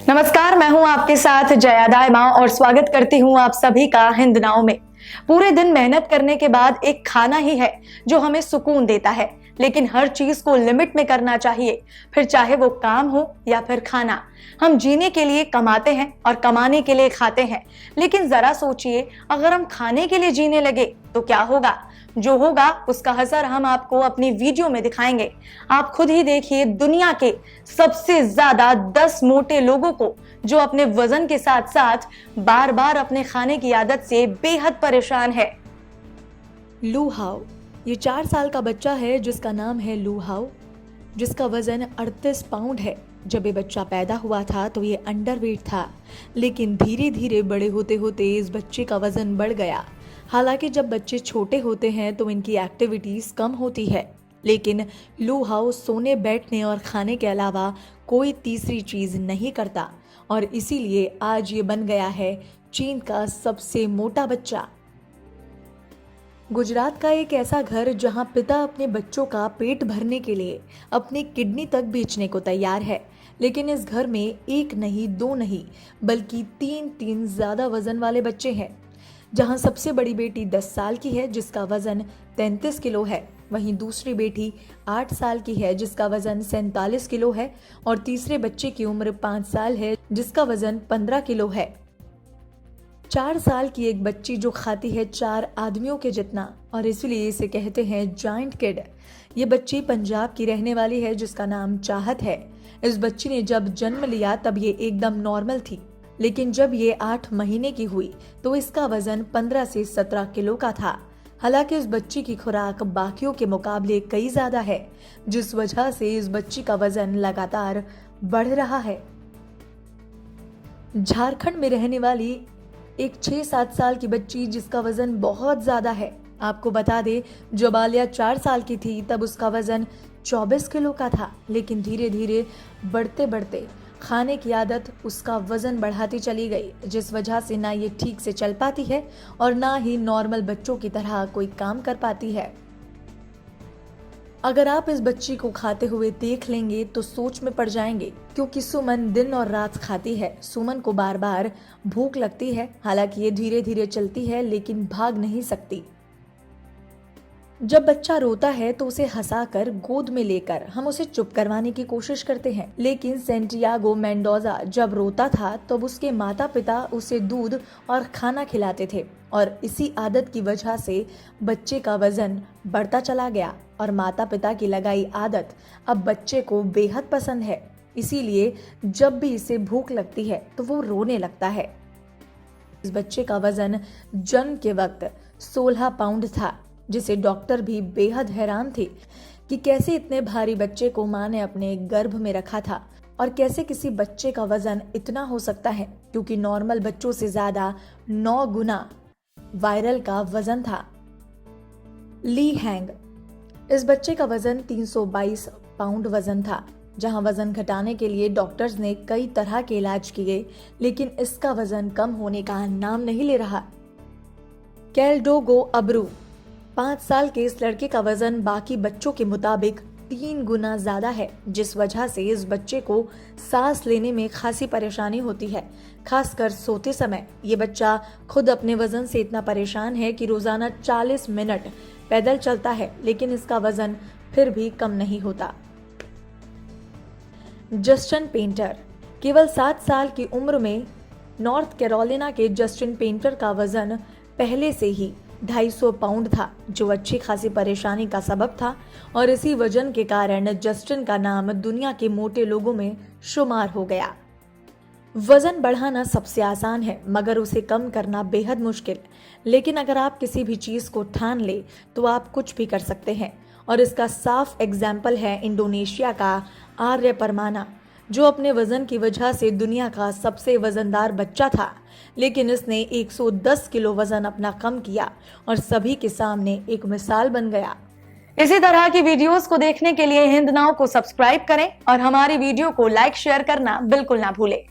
नमस्कार, मैं हूं आपके साथ जया दायमा और स्वागत करती हूं आप सभी का हिंद नाव में। पूरे दिन मेहनत करने के बाद एक खाना ही है जो हमें सुकून देता है, लेकिन हर चीज को लिमिट में करना चाहिए, फिर चाहे वो काम हो या फिर खाना। हम जीने के लिए कमाते हैं और कमाने के लिए खाते हैं, लेकिन जरा सोचिए, अगर हम खाने के लिए जीने लगे तो क्या होगा? जो होगा उसका असर हम आपको अपनी वीडियो में दिखाएंगे। आप खुद ही देखिए, दुनिया के सबसे ज्यादा 10 मोटे लोगों को जो अपने वजन के साथ साथ बार बार अपने खाने की आदत से बेहद परेशान है। लू हाओ ये 4 साल का बच्चा है जिसका नाम है लू हाओ, जिसका वजन 38 पाउंड है। जब ये बच्चा पैदा हुआ था तो ये अंडरवेट था, लेकिन धीरे धीरे बड़े होते होते इस बच्चे का वजन बढ़ गया। हालांकि जब बच्चे छोटे होते हैं तो इनकी एक्टिविटीज कम होती है, लेकिन लू हाओ सोने, बैठने और खाने के अलावा कोई तीसरी चीज नहीं करता और इसीलिए आज ये बन गया है चीन का सबसे मोटा बच्चा। गुजरात का एक ऐसा घर जहां पिता अपने बच्चों का पेट भरने के लिए अपनी किडनी तक बेचने को तैयार है, लेकिन इस घर में एक नहीं, दो नहीं, बल्कि तीन ज्यादा वजन वाले बच्चे हैं। जहां सबसे बड़ी बेटी 10 साल की है जिसका वजन 33 किलो है, वहीं दूसरी बेटी 8 साल की है जिसका वजन 47 किलो है और तीसरे बच्चे की उम्र 5 साल है जिसका वजन 15 किलो है। 4 साल की एक बच्ची जो खाती है 4 आदमियों के जितना, और इसलिए इसे कहते हैं जायंट किड। ये बच्ची पंजाब की रहने वाली है जिसका नाम चाहत है। इस बच्ची ने जब जन्म लिया तब ये एकदम नॉर्मल थी, लेकिन जब ये 8 महीने की हुई तो इसका वजन 15 से 17 किलो का था। हालांकि इस बच्ची की खुराक बाकियों के मुकाबले कई ज्यादा है, जिस वजह से इस बच्ची का वजन लगातार बढ़ रहा है। झारखंड में रहने वाली एक 6-7 साल की बच्ची जिसका वजन बहुत ज्यादा है। आपको बता दे, जब आलिया 4 साल की थी तब उसका वजन 24 किलो का था, लेकिन धीरे धीरे बढ़ते बढ़ते खाने की आदत उसका वजन बढ़ाती चली गई, जिस वजह से ना ये ठीक से चल पाती है और ना ही नॉर्मल बच्चों की तरह कोई काम कर पाती है। अगर आप इस बच्ची को खाते हुए देख लेंगे तो सोच में पड़ जाएंगे, क्योंकि सुमन दिन और रात खाती है। सुमन को बार बार भूख लगती है, हालांकि ये धीरे धीरे चलती है लेकिन भाग नहीं सकती। जब बच्चा रोता है तो उसे हंसाकर गोद में लेकर हम उसे चुप करवाने की कोशिश करते हैं, लेकिन सेंटियागो मेंडोजा जब रोता था तब उसके माता पिता उसे दूध और खाना खिलाते थे और इसी आदत की वजह से बच्चे का वजन बढ़ता चला गया और माता पिता की लगाई आदत अब बच्चे को बेहद पसंद है। इसीलिए जब भी इसे भूख लगती है तो वो रोने लगता है। इस बच्चे का वजन जन्म के वक्त 16 पाउंड था, जिसे डॉक्टर भी बेहद हैरान थे कि कैसे इतने भारी बच्चे को मां ने अपने गर्भ में रखा था और कैसे किसी बच्चे का वजन इतना हो सकता है, क्योंकि नॉर्मल बच्चों से ज्यादा 9 गुना वायरल का वजन था। ली हैंग, इस बच्चे का वजन 322 पाउंड वजन था। जहां वजन घटाने के लिए डॉक्टर्स ने कई तरह के इलाज किए, लेकिन इसका वजन कम होने का नाम नहीं ले रहा। कैलडोगो अब्रू, 5 साल के इस लड़के का वजन बाकी बच्चों के मुताबिक 3 गुना ज्यादा है, जिस वजह से इस बच्चे को सांस लेने में खासी परेशानी होती है, खासकर सोते समय। ये बच्चा खुद अपने वजन से इतना परेशान है कि रोजाना 40 मिनट पैदल चलता है, लेकिन इसका वजन फिर भी कम नहीं होता। जस्टिन पेंटर, केवल 7 साल की उम्र में नॉर्थ कैरोलिना के जस्टिन पेंटर का वजन पहले से ही 250 पाउंड था, जो अच्छी खासी परेशानी का सबब था और इसी वजन के कारण जस्टिन का नाम दुनिया के मोटे लोगों में शुमार हो गया। वजन बढ़ाना सबसे आसान है, मगर उसे कम करना बेहद मुश्किल। लेकिन अगर आप किसी भी चीज को ठान ले तो आप कुछ भी कर सकते हैं, और इसका साफ एग्जाम्पल है इंडोनेशिया का आर्य परमाना, जो अपने वजन की वजह से दुनिया का सबसे वजनदार बच्चा था, लेकिन इसने 110 किलो वजन अपना कम किया और सभी के सामने एक मिसाल बन गया। इसी तरह की वीडियोस को देखने के लिए हिंद नाव को सब्सक्राइब करें और हमारी वीडियो को लाइक शेयर करना बिल्कुल ना भूलें।